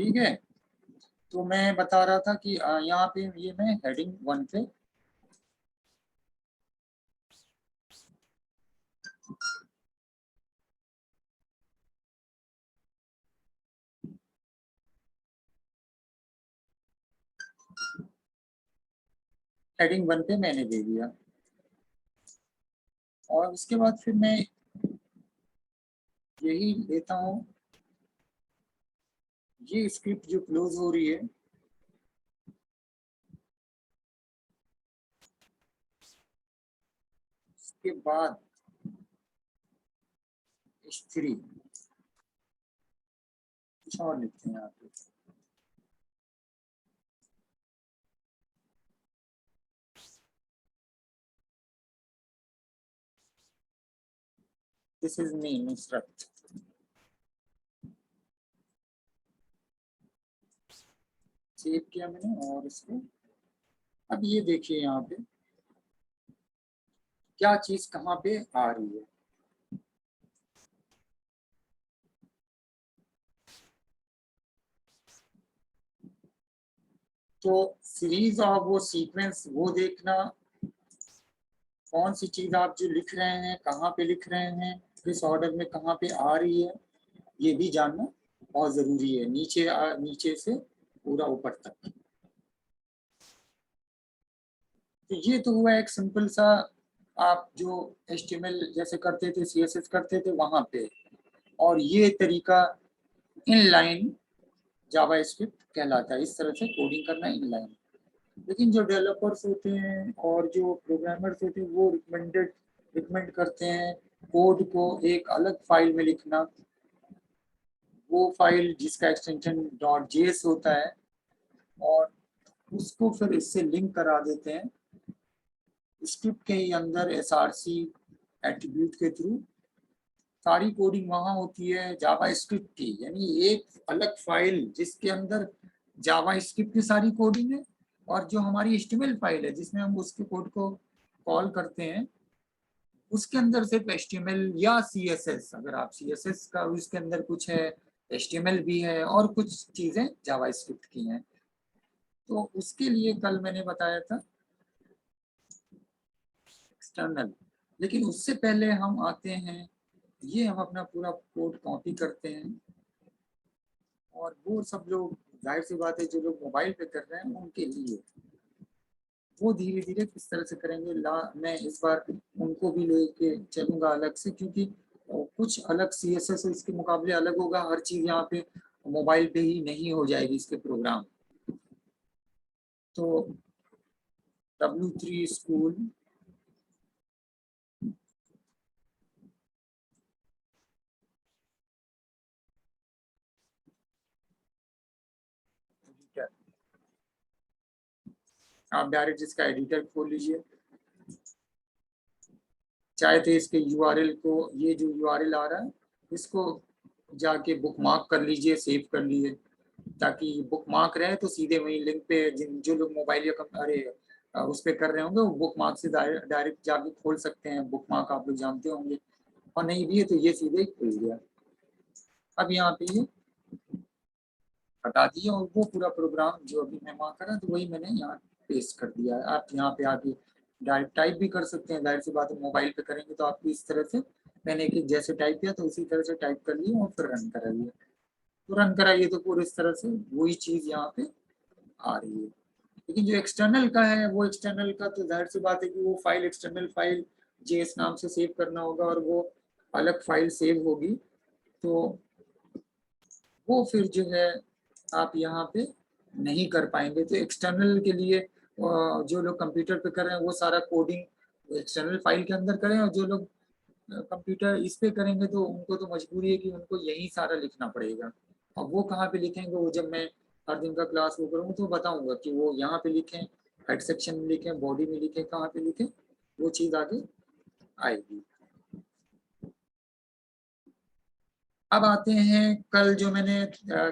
ठीक है, तो मैं बता रहा था कि यहाँ पे ये मैं हेडिंग 1 पे हेडिंग 1 पे मैंने दे दिया, और उसके बाद फिर मैं यही लेता हूँ, ये स्क्रिप्ट जो क्लोज हो रही है, उसके बाद H3 कुछ और लिखते हैं यहाँ पे, this is name instruct. Save किया मैंने, और इसको अब ये देखिए यहाँ पे क्या चीज कहाँ पे आ रही है। तो सीरीज और वो सीक्वेंस वो देखना, कौन सी चीज आप जो लिख रहे हैं कहाँ पे लिख रहे हैं, किस ऑर्डर में कहाँ पे आ रही है, ये भी जानना बहुत जरूरी है, नीचे से पूरा ऊपर तक। तो ये तो हुआ एक सिंपल सा, आप जो HTML जैसे करते थे, CSS करते थे वहां पे, और ये तरीका इनलाइन जावास्क्रिप्ट कहलाता है, इस तरह से कोडिंग करना इनलाइन। लेकिन जो डेवलपर्स होते हैं और जो प्रोग्रामर्स होते हैं वो रिकमेंड करते हैं कोड को एक अलग फाइल में लिखना, वो फाइल जिसका एक्सटेंशन .js होता है, और उसको फिर इससे लिंक करा देते हैं स्क्रिप्ट के ही अंदर SRC एट्रीब्यूट के थ्रू। सारी कोडिंग वहां होती है जावा स्क्रिप्ट की, यानी एक अलग फाइल जिसके अंदर जावा स्क्रिप्ट की सारी कोडिंग है, और जो हमारी HTML फाइल है जिसमें हम उसके कोड को कॉल करते हैं, उसके अंदर सिर्फ HTML या CSS, अगर आप CSS का उसके अंदर कुछ है, HTML भी है, और कुछ चीजें जावा स्क्रिप्ट की हैं। तो उसके लिए कल मैंने बताया था एक्सटर्नल। लेकिन उससे पहले हम आते हैं, ये हम अपना पूरा कोड कॉपी करते हैं, और वो सब लोग, जाहिर सी बात है जो लोग मोबाइल पे कर रहे हैं उनके लिए वो धीरे धीरे किस तरह से करेंगे, मैं इस बार उनको भी लेके चलूंगा अलग से, क्योंकि कुछ अलग CSS इसके मुकाबले अलग होगा, हर चीज यहाँ पे मोबाइल पे ही नहीं हो जाएगी इसके प्रोग्राम। तो W3 स्कूल एडिटर, आप डायरेक्ट इसका एडिटर खोल लीजिए, चाहे तो इसके URL को, ये जो URL आ रहा है इसको जाके बुकमार्क कर लीजिए, सेव कर लीजिए, ताकि बुकमार्क रहे तो सीधे वही लिंक पे जो लोग मोबाइल या अरे उस पर कर रहे होंगे वो बुकमार्क से डायरेक्ट जाके खोल सकते हैं, बुकमार्क आप लोग जानते होंगे, और नहीं भी है तो ये सीधे खुल गया। अब यहाँ पे ये हटा दिया, और वो पूरा प्रोग्राम जो अभी मैं वहाँ करा तो वही मैंने यहाँ पेस्ट कर दिया है। आप यहाँ पे आके डायरेक्ट टाइप भी कर सकते हैं, जाहिर सी बात है मोबाइल पे करेंगे तो आपको इस तरह से, मैंने एक जैसे टाइप किया तो उसी तरह से टाइप कर लिया और फिर रन करा लिया, तो रन कराइए तो पूरी इस तरह से वही चीज यहाँ पे आ रही है। लेकिन जो एक्सटर्नल का है, वो एक्सटर्नल का तो जाहिर सी बात है कि वो फाइल एक्सटर्नल फाइल JS नाम से सेव करना होगा, और वो अलग फाइल सेव होगी, तो वो फिर जो है आप यहाँ पे नहीं कर पाएंगे। तो एक्सटर्नल के लिए जो लोग कंप्यूटर पे कर रहे हैं वो सारा कोडिंग एक्सटर्नल फाइल के अंदर करें, और जो लोग कंप्यूटर इस पे करेंगे तो उनको तो मजबूरी है कि उनको यही सारा लिखना पड़ेगा। अब वो कहाँ पे लिखेंगे, वो जब मैं हर दिन का क्लास वो करूँगा तो बताऊंगा कि वो यहाँ पे लिखें, हेड सेक्शन में लिखें, बॉडी में लिखें, कहाँ पे लिखें, वो चीज़ आगे आएगी। अब आते हैं, कल जो मैंने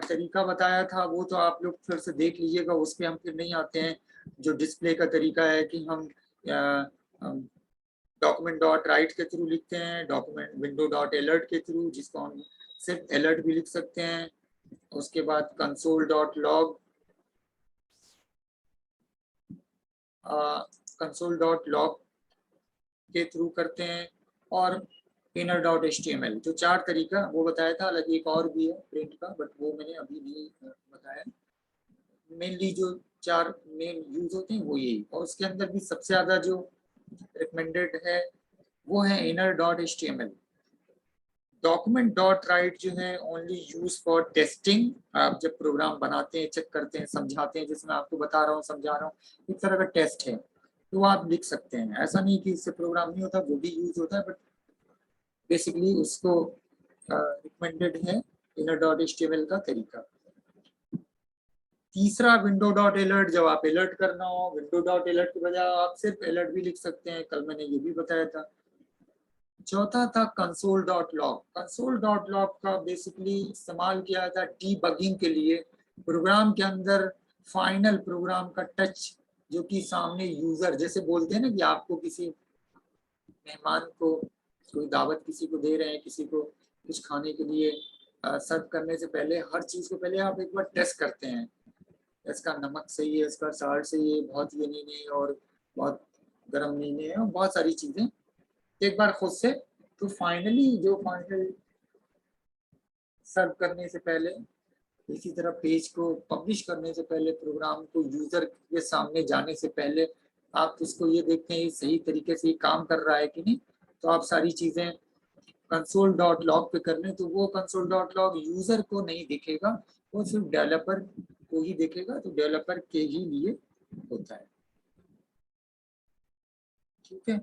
तरीका बताया था वो तो आप लोग फिर से देख लीजिएगा, उस पर हम फिर नहीं आते हैं। जो डिस्प्ले का तरीका है कि हम डॉक्यूमेंट डॉट राइट के थ्रू लिखते हैं, डॉक्यूमेंट विंडो डॉट अलर्ट के थ्रू, जिसको हम सिर्फ अलर्ट भी लिख सकते हैं, उसके बाद console.log, console.log के थ्रू करते हैं, और inner.html, जो 4 तरीका वो बताया था। अलग एक और भी है प्रिंट का, बट वो मैंने अभी नहीं बताया। मेनली जो 4 मेन यूज होते हैं वो यही, और उसके अंदर भी सबसे ज्यादा जो रिकमेंडेड है वो है inner.html। डॉक्यूमेंट डॉट राइट जो है ओनली यूज फॉर टेस्टिंग। आप जब प्रोग्राम बनाते हैं, चेक करते हैं, समझाते हैं, जैसे मैं आपको बता रहा हूँ, समझा रहा हूँ, एक तरह का टेस्ट है, तो आप लिख सकते हैं। ऐसा नहीं कि इससे प्रोग्राम नहीं होता, वो भी यूज होता है, बट बेसिकली उसको रिकमेंडेड है इनर डॉट एचटीएमएल का तरीका। तीसरा विंडो डॉट अलर्ट, जब आप अलर्ट करना हो, विंडो डॉट अलर्ट की बजाय आप सिर्फ अलर्ट भी लिख सकते हैं, कल मैंने ये भी बताया था। चौथा था console dot log. Console dot log का बेसिकली इस्तेमाल किया था डीबगिंग के लिए, प्रोग्राम के अंदर फाइनल प्रोग्राम का टच, जो कि सामने यूजर, जैसे बोलते हैं ना कि आपको किसी मेहमान को कोई दावत किसी को दे रहे हैं, किसी को कुछ खाने के लिए सर्व करने से पहले हर चीज को पहले आप एक बार टेस्ट करते हैं, इसका नमक सही है, इसका साल्ट सही है, बहुत ये नहीं है और बहुत गर्म नहीं है, और बहुत सारी चीजें एक बार खुद से। तो फाइनली जो फाइनल सर्व करने से पहले, इसी तरह पेज को पब्लिश करने से पहले, प्रोग्राम को यूजर के सामने जाने से पहले आप इसको ये देखते हैं सही तरीके से काम कर रहा है कि नहीं। तो आप सारी चीजें कंसोल डॉट लॉग पे कर लें, तो वो कंसोल डॉट लॉग यूजर को नहीं दिखेगा, वो सिर्फ डेवलपर को ही दिखेगा, तो डेवलपर के ही लिए होता है। ठीक है,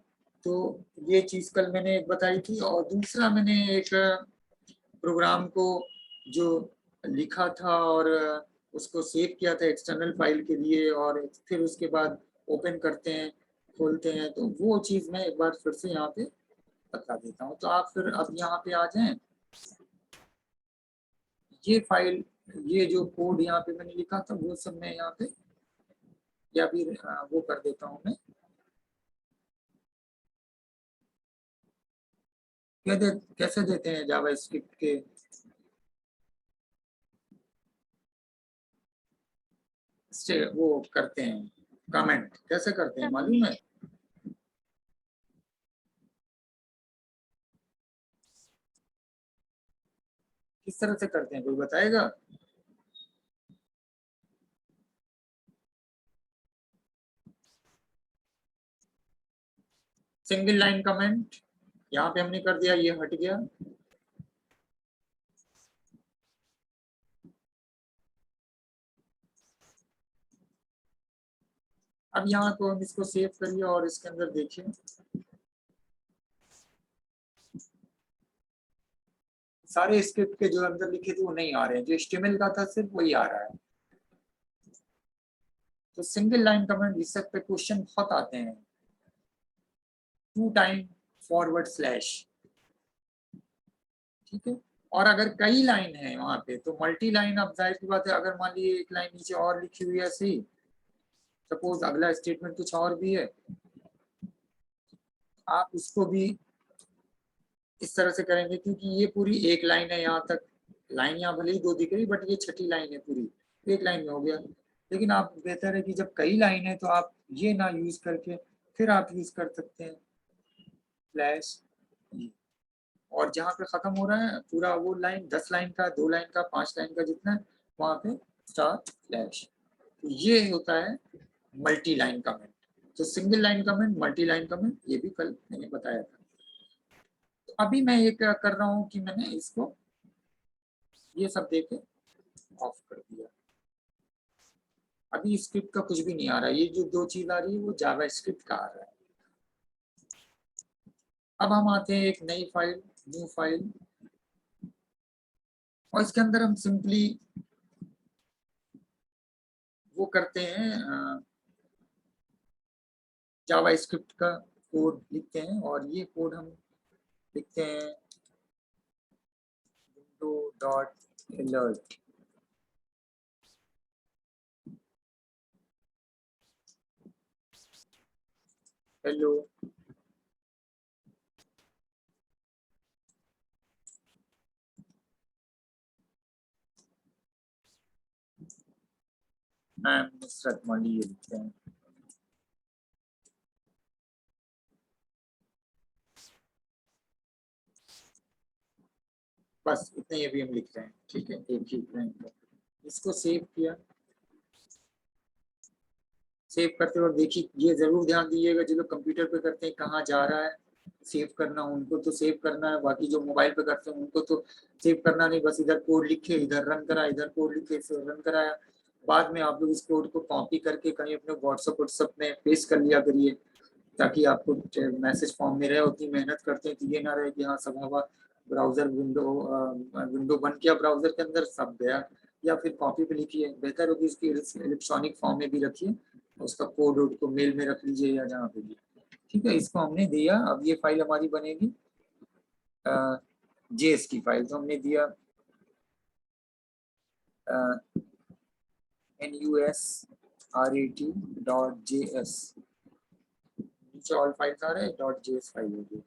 तो ये चीज कल मैंने एक बताई थी। और दूसरा मैंने एक प्रोग्राम को जो लिखा था और उसको सेव किया था एक्सटर्नल फाइल के लिए, और फिर उसके बाद ओपन करते हैं, खोलते हैं, तो वो चीज़ मैं एक बार फिर से यहाँ पे बता देता हूँ। तो आप फिर अब यहाँ पे आ जाएं, ये फाइल, ये जो कोड यहाँ पे मैंने लिखा था वो सब मैं यहाँ पे, या फिर वो कर देता हूँ मैं, कैसे देते हैं जावा स्क्रिप्ट के वो करते हैं कमेंट, कैसे करते हैं मालूम है? किस तरह से करते हैं, कोई बताएगा? सिंगल लाइन कमेंट यहाँ पे हमने कर दिया, ये हट गया। अब यहाँ को हम इसको सेव करिए और इसके अंदर देखिए, सारे स्क्रिप्ट के जो अंदर लिखे थे वो नहीं आ रहे हैं, जो एचटीएमएल का था सिर्फ वही आ रहा है। तो सिंगल लाइन कमेंट, इस पे क्वेश्चन बहुत आते हैं, 2 टाइम फॉरवर्ड स्लैश, ठीक है। और अगर कई लाइन है वहां पे तो मल्टी लाइन, अब जाहिर सी बात है, अगर मान लीजिए एक लाइन नीचे और लिखी हुई है ऐसी, सपोज अगला स्टेटमेंट कुछ और भी है, आप उसको भी इस तरह से करेंगे, क्योंकि ये पूरी एक लाइन है यहाँ तक, लाइन यहाँ भले ही 2 दिख रही, बट ये छठी लाइन है पूरी, एक लाइन में हो गया। लेकिन आप बेहतर है कि जब कई लाइन है तो आप ये ना यूज करके फिर आप यूज कर सकते हैं स्लैश, और जहाँ पे खत्म हो रहा है पूरा वो लाइन, 10 लाइन का, 2 लाइन का, 5 लाइन का, जितना है वहां पे स्टार स्लैश। तो ये होता है मल्टी लाइन कमेंट। तो single line comment, multi line comment, ये भी कल मैंने बताया था। तो अभी मैं ये क्या कर रहा हूँ कि मैंने इसको ये सब देके ऑफ कर दिया। अभी स्क्रिप्ट का कुछ भी नहीं आ रहा है, ये जो 2 चीज आ रही है वो जावा स्क्रिप्ट का आ रहा है। अब हम आते हैं एक नई फाइल, न्यू फाइल, और इसके अंदर हम सिंपली वो करते हैं, जावा स्क्रिप्ट का कोड लिखते हैं, और ये कोड हम लिखते हैं window dot alert. Hello, I am Nusrat Mouli ये लिखते हैं। बस इतने ये भी हम लिख रहे हैं, ठीक है, एक ही लाइन। इसको सेव किया। सेव करते वक्त देखिए ये जरूर ध्यान दीजिएगा, जो लोग कंप्यूटर पे करते हैं कहाँ जा रहा है सेव करना, उनको तो सेव करना है, बाकी जो मोबाइल पे करते हैं उनको तो सेव करना नहीं, बस इधर कोड लिखे इधर रन करा, इधर कोड लिखे इधर रन कराया। बाद में आप लोग इस कोड को कॉपी करके कहीं अपने व्हाट्सएप में पेस्ट कर लिया करिए, ताकि आपको मैसेज फॉर्म में रहे। उतनी मेहनत करते हैं तो ये ना रहे कि हाँ सब हवा ब्राउजर विंडो बंद किया ब्राउजर के अंदर सब गया। या फिर कॉपी पे लिखिए, बेहतर होगी इसकी इलेक्ट्रॉनिक फॉर्म में भी रखिए, उसका कोड वोड को मेल में रख लीजिए या जहाँ पे भी। ठीक है, इसको हमने दिया। अब ये फाइल हमारी बनेगी जेएस की फाइल, तो हमने दिया nusrat.js, नीचे ऑल फाइल्स आ रहे हैं, .js फाइल होगी।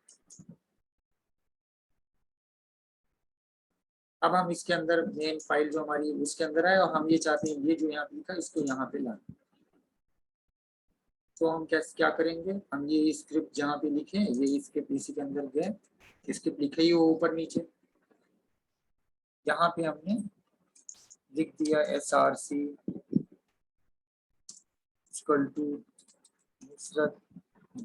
अब हम इसके अंदर मेन फाइल जो हमारी उसके अंदर है, और हम ये चाहते हैं ये जो यहाँ पे लिखा है इसको यहाँ पे लाना। तो हम क्या करेंगे, हम ये स्क्रिप्ट जहाँ पे लिखे ये इसके पीसी के अंदर गए, स्क्रिप्ट लिखे ही वो ऊपर नीचे, यहाँ पे हमने लिख दिया src equal to nusrat.js।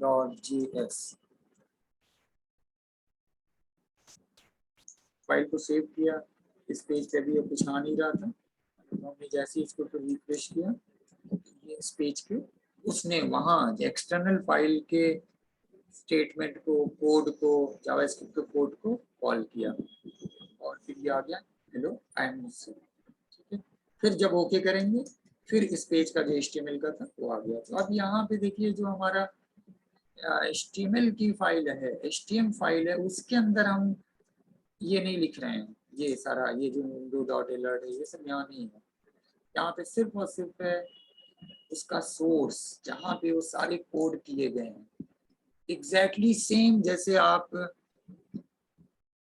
File को सेव किया। इस पेज पे भी कुछ आ नहीं रहा था, तो हमने जैसे ही इसको रिफ्रेश किया ये इस पेज पे उसने वहाँ एक्सटर्नल फाइल के स्टेटमेंट को कोड को जावास्क्रिप्ट के कोड को कॉल किया और फिर ये आ गया हेलो आई एम नुसरत। ठीक है, फिर जब ओके करेंगे फिर इस पेज का जो HTML का था वो आ गया। तो अब यहाँ पे देखिए जो हमारा HTML की फाइल है, HTML फाइल है, उसके अंदर हम ये नहीं लिख रहे हैं, ये सारा ये जो window.alert है ये सब यहाँ नहीं है। यहाँ पे सिर्फ और सिर्फ है उसका सोर्स जहाँ पे वो सारे कोड किए गए हैं, एग्जैक्टली सेम जैसे आप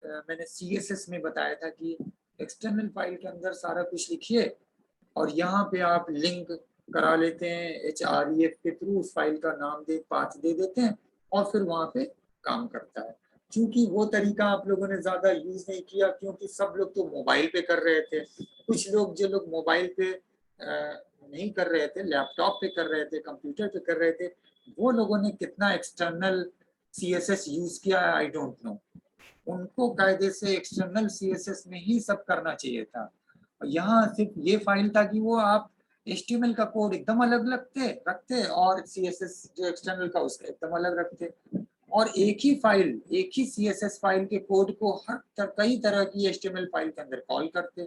मैंने CSS में बताया था कि एक्सटर्नल फाइल के अंदर सारा कुछ लिखिए और यहाँ पे आप लिंक करा लेते हैं href के थ्रू, उस फाइल का नाम दे पाथ दे देते हैं और फिर वहाँ पे काम करता है। क्योंकि वो तरीका आप लोगों ने ज्यादा यूज नहीं किया, क्योंकि सब लोग तो मोबाइल पे कर रहे थे। कुछ लोग जो लोग मोबाइल पे नहीं कर रहे थे, लैपटॉप पे कर रहे थे, कंप्यूटर पे कर रहे थे, वो लोगों ने कितना एक्सटर्नल CSS यूज किया आई डोंट नो। उनको कायदे से एक्सटर्नल CSS में ही सब करना चाहिए था। यहाँ सिर्फ ये फाइल था कि वो आप HTML का कोड एकदम अलग रखते और CSS जो एक्सटर्नल का उसका एकदम अलग रखते, और एक ही फाइल एक ही CSS फाइल के कोड को कई तरह की HTML फाइल के अंदर कॉल करते,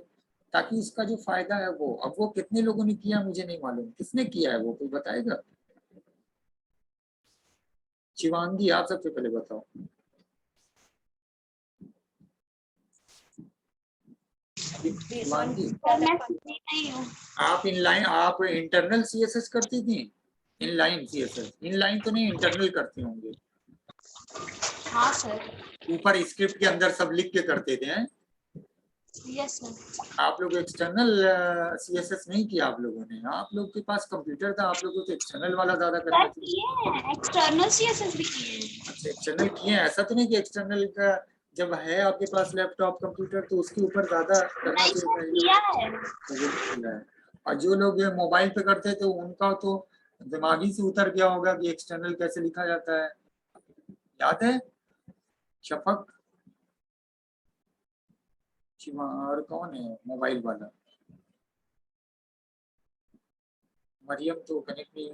ताकि उसका जो फायदा है वो, अब वो कितने लोगों ने किया मुझे नहीं मालूम, किसने किया है वो कोई बताएगा? शिवांगी आप सबसे पहले बताओ। शिवांगी आप इनलाइन, आप इंटरनल CSS करती थी? इनलाइन CSS, इनलाइन तो नहीं इंटरनल करते होंगे? हाँ सर। ऊपर स्क्रिप्ट के अंदर सब लिख के करते थे हैं? Yes sir. आप लोग एक्सटर्नल CSS नहीं किया आप लोगों ने? आप लोग के पास कंप्यूटर था, आप लोगों को तो एक्सटर्नल वाला ज्यादा करना चाहिए। एक्सटर्नल CSS भी किए। अच्छा एक्सटर्नल किए, ऐसा तो नहीं कि एक्सटर्नल का जब है आपके पास लैपटॉप कंप्यूटर तो उसके ऊपर ज्यादा करना चाहिए किया है। था। और जो लोग मोबाइल पे करते थे उनका तो दिमागी से उतर गया होगा कि एक्सटर्नल कैसे लिखा जाता है। याद है शफक? और कौन है मोबाइल वाला? मरियम तो कनेक्ट नहीं।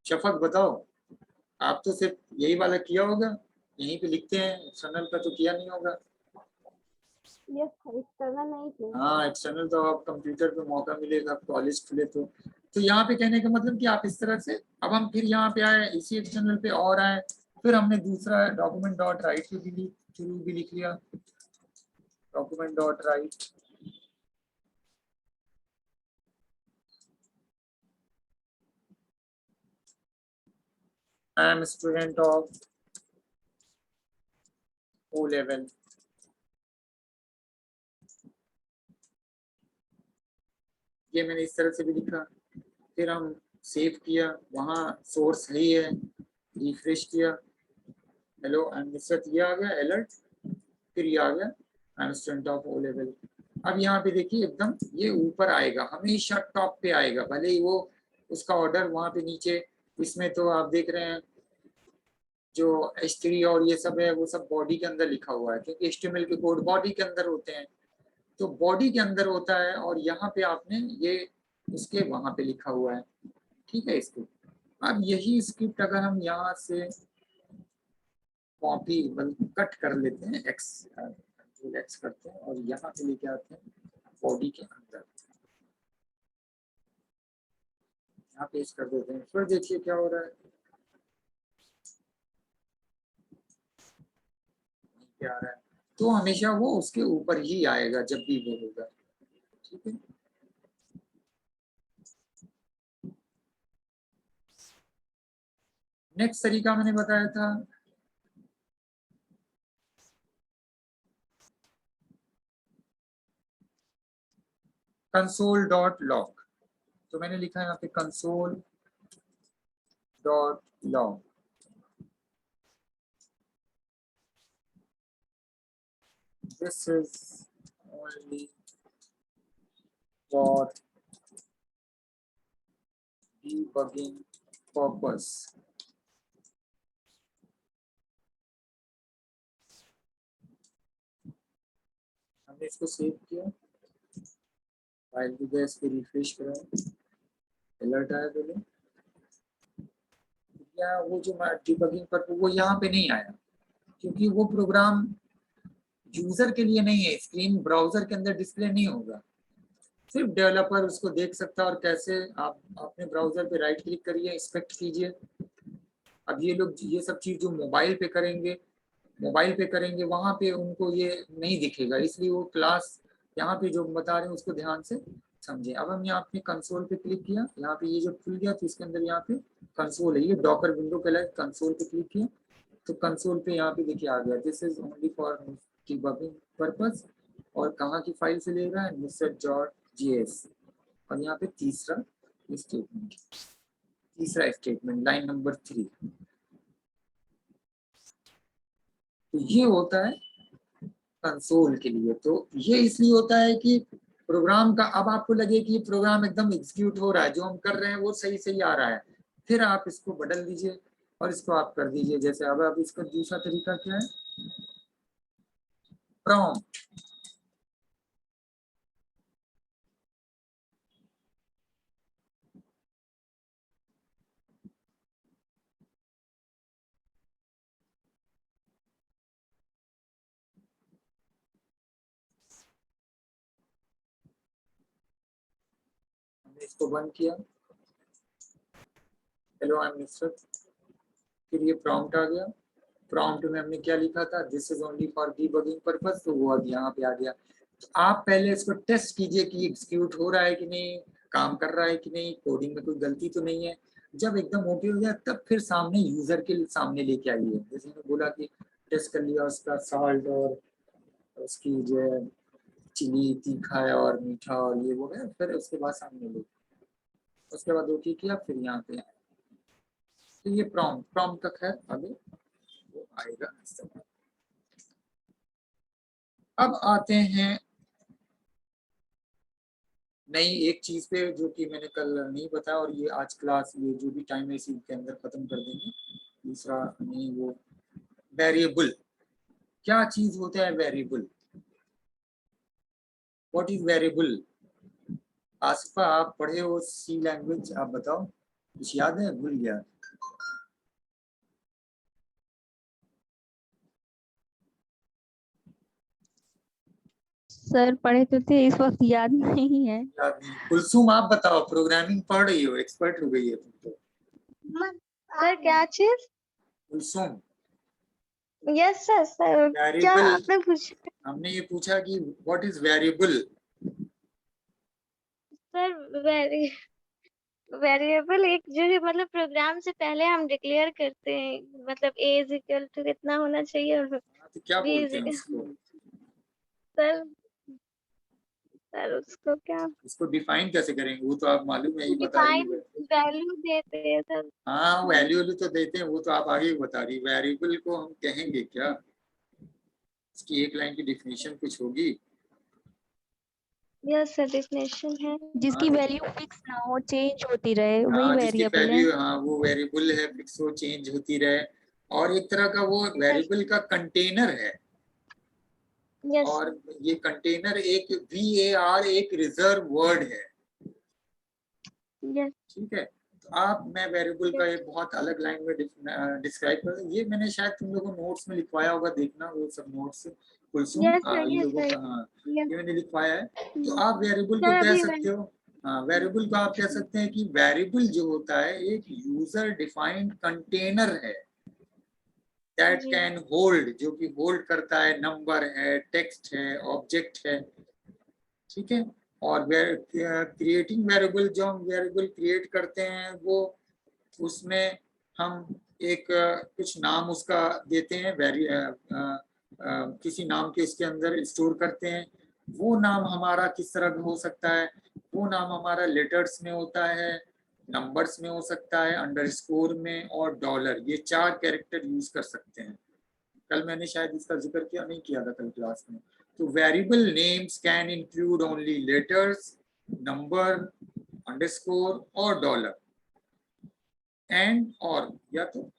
शफक बताओ, आप तो सिर्फ यही वाला किया होगा, यहीं पे लिखते हैं, एक्सटर्नल का तो किया नहीं होगा। यस एक्सटर्नल नहीं किया। हाँ एक्सटर्नल तो आप कंप्यूटर पे मौका मिलेगा कॉलेज खुले तो यहाँ पे कहने का मतलब कि आप इस तरह से, अब हम फिर यहाँ पे आए इसी एक्सटर्नल पे और आए, फिर हमने दूसरा डॉक्यूमेंट डॉट राइट शुरू भी लिख लिया, document dot right. I am student of O level. ये मैंने इस तरह से भी लिखा। फिर हम सेव किया, वहाँ सोर्स सही है, रिफ्रेश किया, हेलो आई एम नुसरत, ये आ गया अलर्ट, फिर ये आ गया I am student of O level. अब यहाँ पे देखिए एकदम ये ऊपर आएगा, हमेशा टॉप पे आएगा, भले ही वो उसका ऑर्डर वहाँ पे नीचे, इसमें तो आप देख रहे हैं जो H3 और ये सब है वो सब बॉडी के अंदर लिखा हुआ है, क्योंकि HTML के कोड बॉडी के अंदर होते हैं, तो बॉडी के अंदर होता है, और यहाँ पे आपने ये उसके वहां पे लिखा हुआ है, ठीक है इसको। अब यही स्क्रिप्ट अगर हम यहाँ से कॉपी कट कर लेते हैं, एक्स करते हैं और यहाँ पे लेके आते हैं बॉडी के अंदर, यहाँ पेस्ट कर देते हैं, फिर देखिए क्या हो रहा है, क्या आ रहा है, तो हमेशा वो उसके ऊपर ही आएगा जब भी वो होगा, ठीक है। नेक्स्ट तरीका मैंने बताया था कंसोल डॉट लॉग, तो मैंने लिखा है यहाँ पे console dot log, this is only for debugging purpose। हमने इसको सेव किया, फाइल की गैस पे रिफ्रेश करा, अलर्ट आया बोले, या वो जो डिबगिंग पर वो यहाँ पे नहीं आया, क्योंकि वो प्रोग्राम यूजर के लिए नहीं है, स्क्रीन ब्राउजर के अंदर डिस्प्ले नहीं होगा, सिर्फ डेवलपर उसको देख सकता है। और कैसे, आप अपने ब्राउजर पे राइट क्लिक करिए, इंस्पेक्ट कीजिए। अब ये लोग ये सब चीज जो मोबाइल पे करेंगे वहां पे उनको ये नहीं दिखेगा, इसलिए वो क्लास यहाँ पे जो बता रहे हैं उसको ध्यान से समझें। अब हम यहाँ पे कंसोल पे क्लिक किया, यहाँ पे ये जो खुल गया तो इसके अंदर यहाँ पे कंसोल है, ये डॉकर विंडो के लिए कंसोल पे क्लिक किया तो कंसोल पे यहाँ पे देखिए आ गया, this is only for debugging purpose, और कहाँ की फाइल से ले रहा है, nusrat.js, और यहाँ पे तीसरा स्टेटमेंट लाइन नंबर 3, तो ये होता है कंसोल के लिए। तो ये इसलिए होता है कि प्रोग्राम का, अब आपको लगे कि ये प्रोग्राम एकदम एग्जीक्यूट हो रहा है, जो हम कर रहे हैं वो सही सही आ रहा है, फिर आप इसको बदल दीजिए और इसको आप कर दीजिए। जैसे अब इसका दूसरा तरीका क्या है, प्रॉम्प्ट, हमने इसको बंद किया, हेलो आई एम नुसरत, फिर ये प्रॉम्प्ट आ गया, प्रॉम्प्ट में हमने क्या लिखा था, this is only for debugging purpose, तो वो अब यहाँ पे आ गया। तो आप पहले इसको टेस्ट कीजिए कि एग्जीक्यूट हो रहा है कि नहीं, काम कर रहा है कि नहीं, कोडिंग में कोई गलती तो नहीं है। जब एकदम ओके हो जाए तब फिर सामने यूजर के सामने लेके आइए, जैसे मैंने बोला कि टेस्ट कर लिया उसका साल्ट और उसकी जो है चिली तीखा है और मीठा और ये वो है, फिर उसके बाद सामने ले, उसके बाद ओके किया, फिर यहाँ पे तो ये प्रॉम्प्ट का खैर आगे वो आएगा इस्तेमाल। अब आते हैं नई एक चीज पे जो कि मैंने कल नहीं बताया, और ये आज क्लास ये जो भी टाइम है इसी के अंदर खत्म कर देंगे। दूसरा नहीं, वो वेरिएबल, क्या चीज होता है variable, what is variable. Asifa आप पढ़े हो सी लैंग्वेज, आप बताओ कुछ याद है, भूल गया। सर पढ़े तो थे, इस वक्त याद नहीं है। याद नहीं, कुलसुम आप बताओ, प्रोग्रामिंग पढ़ रही हो, एक्सपर्ट हो गई है तुम तो। सर क्या चीज? कुलसुम, यस सर, सर क्या वेरिएबल, आपने पूछा? हमने ये पूछा कि what is variable. Sir variable एक जो है, मतलब प्रोग्राम से पहले हम डिक्लेयर करते हैं, मतलब ए इज इक्वल टू कितना होना चाहिए और तो क्या बी बोलते इज, हैं उसको, सर सर उसको क्या इसको डिफाइन कैसे करेंगे? वो तो आप मालूम है, ये बता रही डिफाइन है। वैल्यू देते हैं सर। हाँ, वैल्यू तो देते हैं, वो तो आप आगे बता रही। वेरिएबल को हम कहेंगे क्या? इसकी एक लाइन की डिफिनेशन कुछ होगी? यस सर डेफिनेशन है। जिसकी हाँ, वैल्यू फिक्स ना हो, चेंज होती रहे, वही हाँ, जिसकी वेरिएबल है। वैल्यू, हाँ, वो वेरिएबल है, फिक्स हो, चेंज होती रहे। और एक तरह का वो वेरिएबल का कंटेनर है। यस और ये कंटेनर एक VAR एक रिजर्व वर्ड है। यस ठीक है। तो आप, मैं वेरिएबल का एक बहुत अलग लाइन में डिस्क्राइब कर, ये मैंने शायद तुम लोगों को नोट्स में लिखवाया होगा, देखना वो सब notes Kulsum yes sir in yes लोगों सर का। हाँ, यस ये मैंने लिखवाया है। तो आप वेरिएबल को सर कह अभी मैं सकते हो, हाँ, वेरिएबल को आप कह सकते हैं कि वेरिएबल जो होता है एक यूजर डिफाइंड कंटेनर है दैट जी कैन होल्ड, जो कि होल्ड करता है, नंबर है, टेक्स्ट है, ऑब्जेक्ट है। ठीक है। और क्रिएटिंग वेरिएबल, जो हम वेरिएबल क्रिएट करते हैं वो, उसमें हम एक कुछ नाम उसका देते हैं, किसी नाम के इसके अंदर स्टोर करते हैं। वो नाम हमारा किस तरह का हो सकता है? वो नाम हमारा लेटर्स में होता है, नंबर्स में हो सकता है, अंडरस्कोर में, और डॉलर, ये 4 कैरेक्टर यूज कर सकते हैं। कल मैंने शायद इसका जिक्र किया, नहीं किया था कल क्लास में। तो variable names can include only letters, number, underscore और डॉलर, एंड और, या तो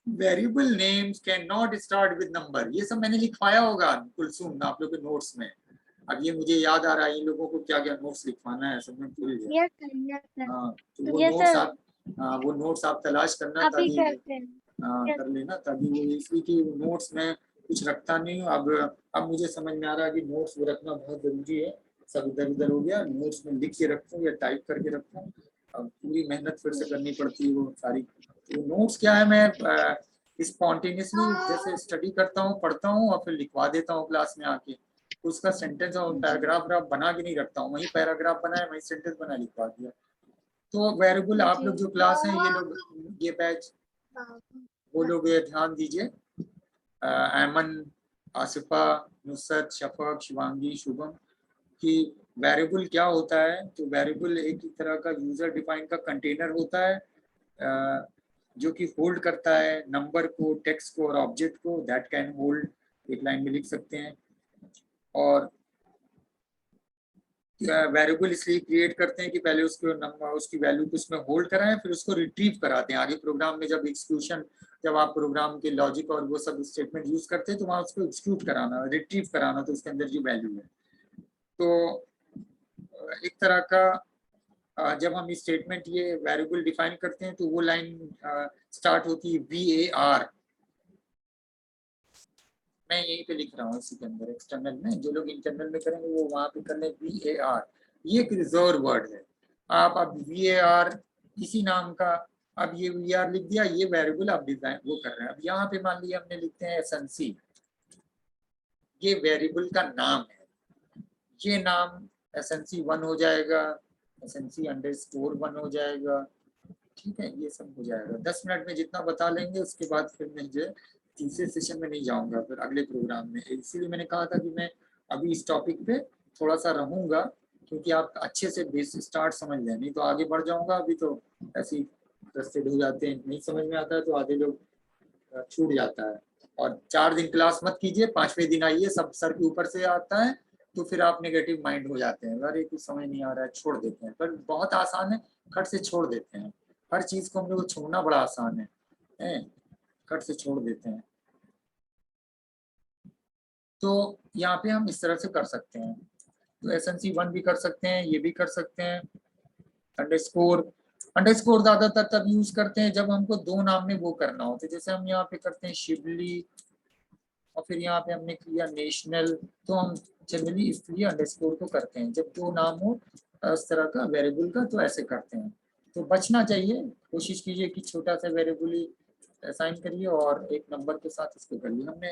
variable names can not start with number. ये सब मैंने लिखवाया होगा कुलसुम आप लोग के नोट्स में। अब ये मुझे याद आ रहा है इन लोगों को क्या क्या नोट्स लिखवाना है, सब मैं भूल गया। यस सर यस सर हाँ, तो वो यस नोट्स सर आप, हाँ, वो नोट्स आप तलाश करना, अभी ताकि, करते हैं। हाँ, यस कर लेना, ताकि वो, इसलिए कि नोट्स में कुछ रखता नहीं हूँ। अब मुझे समझ में आ रहा है कि नोट्स वो रखना बहुत जरूरी है। सब इधर उधर हो गया, नोट्स में लिख के रखूँ या टाइप करके रखूँ। अब पूरी मेहनत फिर से करनी पड़ती है वो सारी। तो नोट्स क्या है, मैं स्पॉन्टेनियसली जैसे स्टडी करता हूँ, पढ़ता हूँ और फिर लिखवा देता हूँ क्लास में आके। उसका सेंटेंस और पैराग्राफ बना के नहीं रखता हूँ, वही पैराग्राफ बनाया, वही सेंटेंस बना, लिखवा दिया। तो वेरिएबल, आप जी लोग जो क्लास है, ये लोग, ये बैच, वो लोग ये ध्यान दीजिए। ऐमन, आसिफा, नुसरत, शफक, शिवांगी, शुभम, कि वेरिएबल क्या होता है। तो वेरिएबल एक ही तरह का यूजर डिफाइन का कंटेनर होता है, जो कि होल्ड करता है नंबर को, टेक्स्ट को और ऑब्जेक्ट को, दैट कैन होल्ड, एक लाइन में लिख सकते हैं। और वेरिएबल इसलिए क्रिएट करते हैं कि पहले उसको नंबर, उसकी वैल्यू को उसमें होल्ड कराएं, फिर उसको रिट्रीव कराते हैं आगे प्रोग्राम में। जब एक्सक्यूशन, जब आप प्रोग्राम के लॉजिक और वो सब स्टेटमेंट यूज करते हैं, तो वहां उसको एक्सक्यूट कराना, रिट्रीव कराना, तो उसके अंदर जो वैल्यू है। तो एक तरह का, जब हम स्टेटमेंट ये वेरिएबल डिफाइन करते हैं, तो वो लाइन स्टार्ट होती है VAR। मैं यहीं पे लिख रहा हूँ इसी के अंदर, एक्सटर्नल में। जो लोग इंटरनल में करेंगे वो वहां पे कर ले VAR। ये एक रिजर्व वर्ड है। आप अब VAR इसी नाम का, अब ये VAR लिख दिया, ये वेरिएबल आप डिजाइन वो कर रहे हैं। अब यहाँ पे मान लिया हमने लिखते हैं SNC, ये वेरिएबल का नाम है। ये नाम SNC1 हो जाएगा, SNC_1 हो जाएगा। ठीक है, ये सब हो जाएगा 10 मिनट में, जितना बता लेंगे। उसके बाद फिर मैं जो तीसरे सेशन में नहीं जाऊंगा, फिर अगले प्रोग्राम में। इसीलिए मैंने कहा था कि मैं अभी इस टॉपिक पे थोड़ा सा रहूंगा, क्योंकि आप अच्छे से बेस स्टार्ट समझ लें, नहीं तो आगे बढ़ जाऊंगा। अभी तो ऐसे ही फ्रस्ट्रेट हो जाते हैं, नहीं समझ में आता है तो आधे लोग छूट जाता है। और 4 दिन क्लास मत कीजिए, 5वें दिन आइए, सब सर के ऊपर से आता है, तो फिर आप नेगेटिव माइंड हो जाते हैं, अरे कुछ समझ नहीं आ रहा है, छोड़ देते हैं। पर बहुत आसान है, खट से छोड़ देते हैं। हर चीज को हम लोग को छोड़ना बड़ा आसान है, कट से छोड़ देते हैं। तो यहाँ पे हम इस तरह से कर सकते हैं। तो SNC1 भी कर सकते हैं, ये भी कर सकते हैं। अंडरस्कोर, अंडरस्कोर ज्यादातर तब यूज करते हैं जब हमको 2 नाम में वो करना हो। तो जैसे हम यहाँ पे करते हैं शिवली, और फिर यहाँ पे हमने किया नेशनल। तो हम जनरली इसलिए अंडरस्कोर को करते हैं जब 2 नाम हो इस तरह का वेरिएबल का, तो ऐसे करते हैं। तो बचना चाहिए, कोशिश कीजिए कि छोटा सा वेरिएबल ही असाइन करिए और एक नंबर के साथ इसको करिए। हमने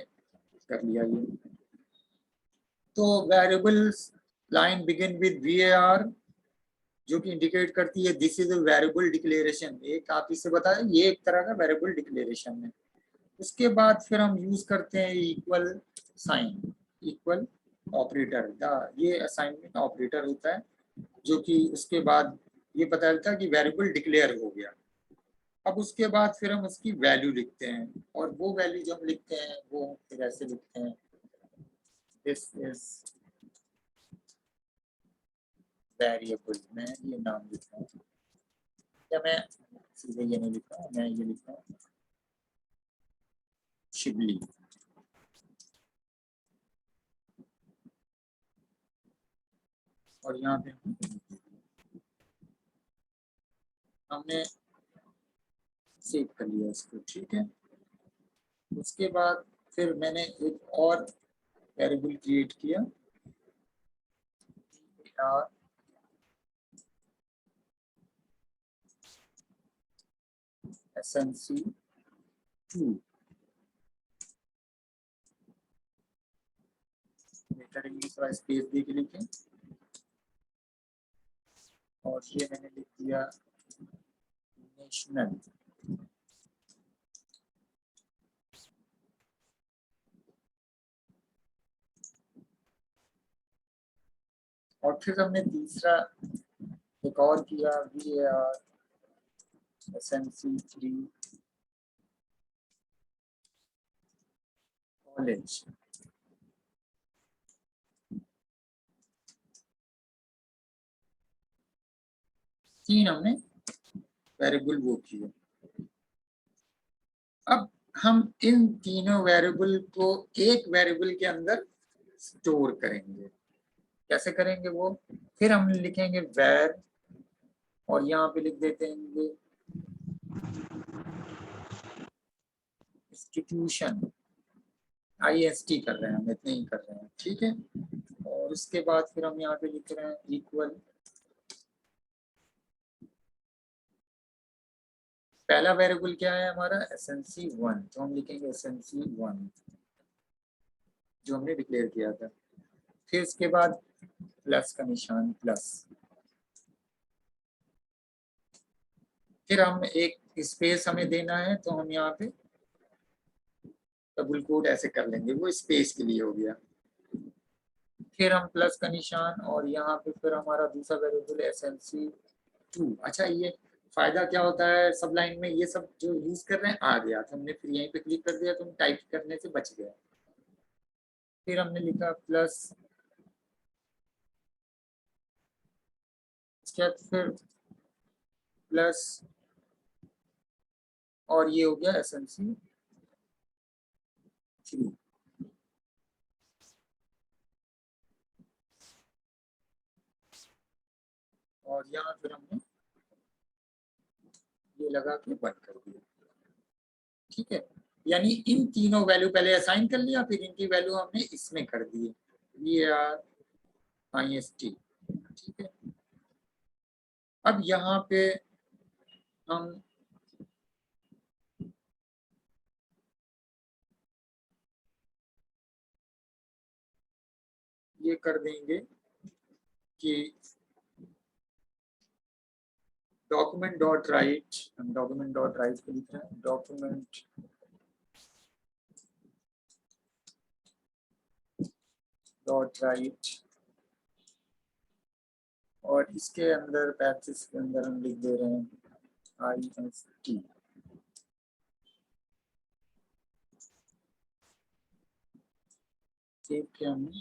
कर लिया ये। तो variables line begin with VAR, जो कि इंडिकेट करती है this is a variable declaration. एक आप इससे बताएं, ये एक तरह का वेरिएबल डिक्लेरेशन है। उसके बाद फिर हम यूज करते हैं इक्वल साइन, इक्वल ऑपरेटर, ये असाइनमेंट ऑपरेटर होता है, जो कि उसके बाद ये पता चलता है कि वेरिएबल डिक्लेयर हो गया। अब उसके बाद फिर हम उसकी वैल्यू लिखते हैं, और वो वैल्यू जो हम लिखते हैं वो फिर ऐसे लिखते हैं, दिस इज वेरिएबल। मैं ये नाम लिखता हूँ, क्या मैं सीधे ये नहीं लिखता हूँ, मैं ये लिखता हूँ शिबली। और यहाँ पे हमने सेव कर लिया इसको, ठीक है। उसके बाद फिर मैंने एक और वेरिएबल क्रिएट किया, SNC2। थोड़ा स्पेस दे के लिखें, और ये मैंने लिख दिया नेशनल। और फिर हमने तीसरा एक और किया, VAR SNC3 कॉलेज। तीन हमने वेरिएबल वो किए। अब हम इन तीनों वेरिएबल को एक वेरिएबल के अंदर स्टोर करेंगे। कैसे करेंगे वो? फिर हम लिखेंगे वैर, और यहाँ पे लिख देते हैं इंस्टीट्यूशन, IST कर रहे हैं हम, इतने ही कर रहे हैं, ठीक है। और उसके बाद फिर हम यहाँ पे लिख रहे हैं इक्वल, पहला वेरिएबल क्या है हमारा SNC1, तो हम लिखेंगे SNC1 जो हमने डिक्लेयर किया था। फिर इसके बाद प्लस का निशान, प्लस। फिर हम एक स्पेस हमें देना है, तो हम यहाँ पे डबल कोड ऐसे कर लेंगे, वो स्पेस के लिए हो गया। फिर हम प्लस का निशान, और यहाँ पे फिर हमारा दूसरा वेरिएबल SNC2। अच्छा, ये फायदा क्या होता है सब लाइन में, ये सब जो यूज कर रहे हैं आ गया, तो हमने फिर यहीं पे क्लिक कर दिया तो हम टाइप करने से बच गया। फिर हमने लिखा प्लस, इसके बाद फिर प्लस, और ये हो गया SNC3। और यहाँ फिर हमने ये लगा के बंद कर दिया, ठीक है। यानी इन तीनों वैल्यू पहले असाइन कर लिया, फिर इनकी वैल्यू हमने इसमें कर दी, VAR IST, ठीक है। अब यहाँ पे हम ये कर देंगे कि डॉक्यूमेंट डॉट राइट, हम डॉक्यूमेंट डॉट राइट को लिख रहे हैं, डॉक्यूमेंट डॉट राइट, और इसके अंदर पैचेस के अंदर हम लिख दे रहे हैं IST। सेव किया हमने,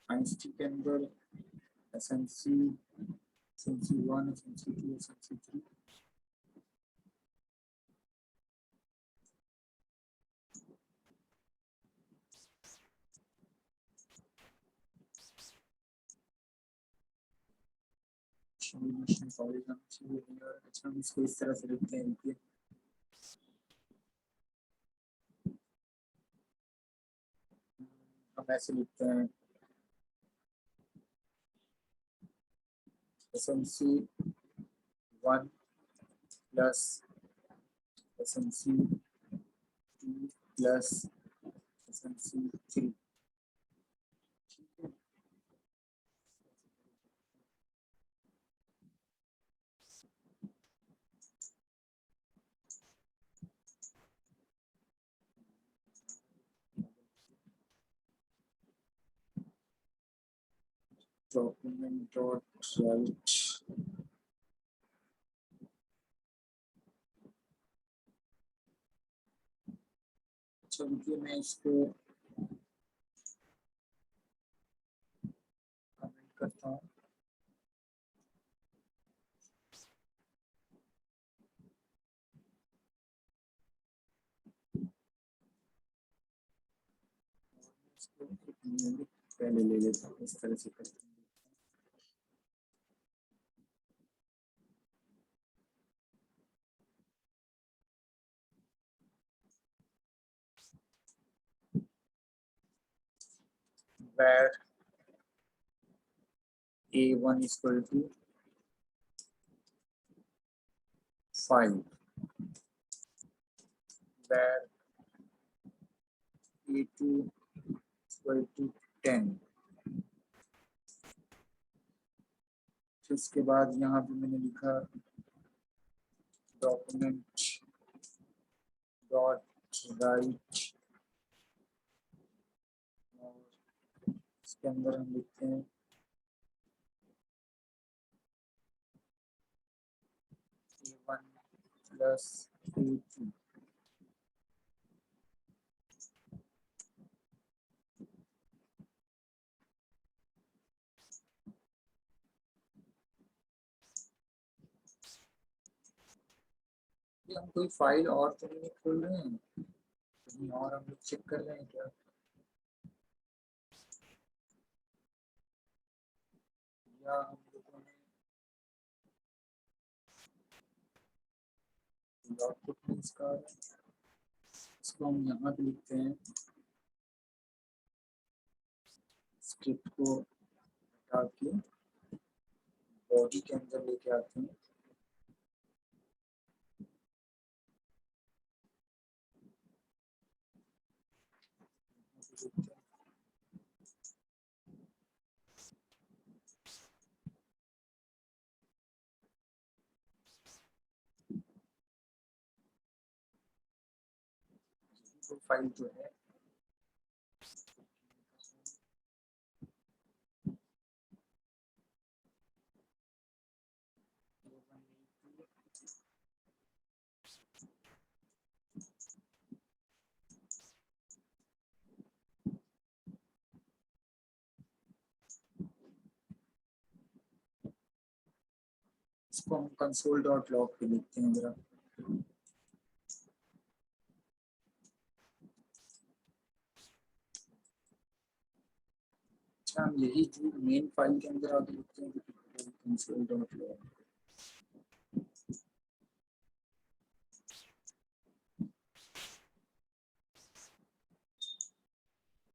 IST के अंदर SNC1, SNC2, SNC3। अच्छा, हम इसको इस तरह से लिखते हैं कि हम ऐसे लिखते हैं SNC1 plus SMC2 plus SMC3। document dot write चलिए मैं इसको कमेंट करता हूँ। इसको एक मिनट पहले ले लेता हूँ, इस तरह से करते हैं। where A1 is equal to 5, where A2 is equal to 10। फिर इसके बाद यहाँ पे मैंने लिखा document dot write और इसके अंदर हम लिखते हैं A1 प्लस A2। हम कोई फाइल और तो नहीं खोल रहे हैं, कहीं और हम लोग चेक कर रहे हैं क्या? या हम लोगों ने आउटपुट में इसको हम यहाँ पे लिखते हैं, स्क्रिप्ट को हटा के बॉडी के अंदर लेके आते हैं। तो फाइल जो है इसको हम कंसोल डॉट लॉग पे लिखते हैं जरा। अच्छा, हम यही जो मेन फाइल के अंदर आके लिखते हैं कंसोल डॉट लॉग।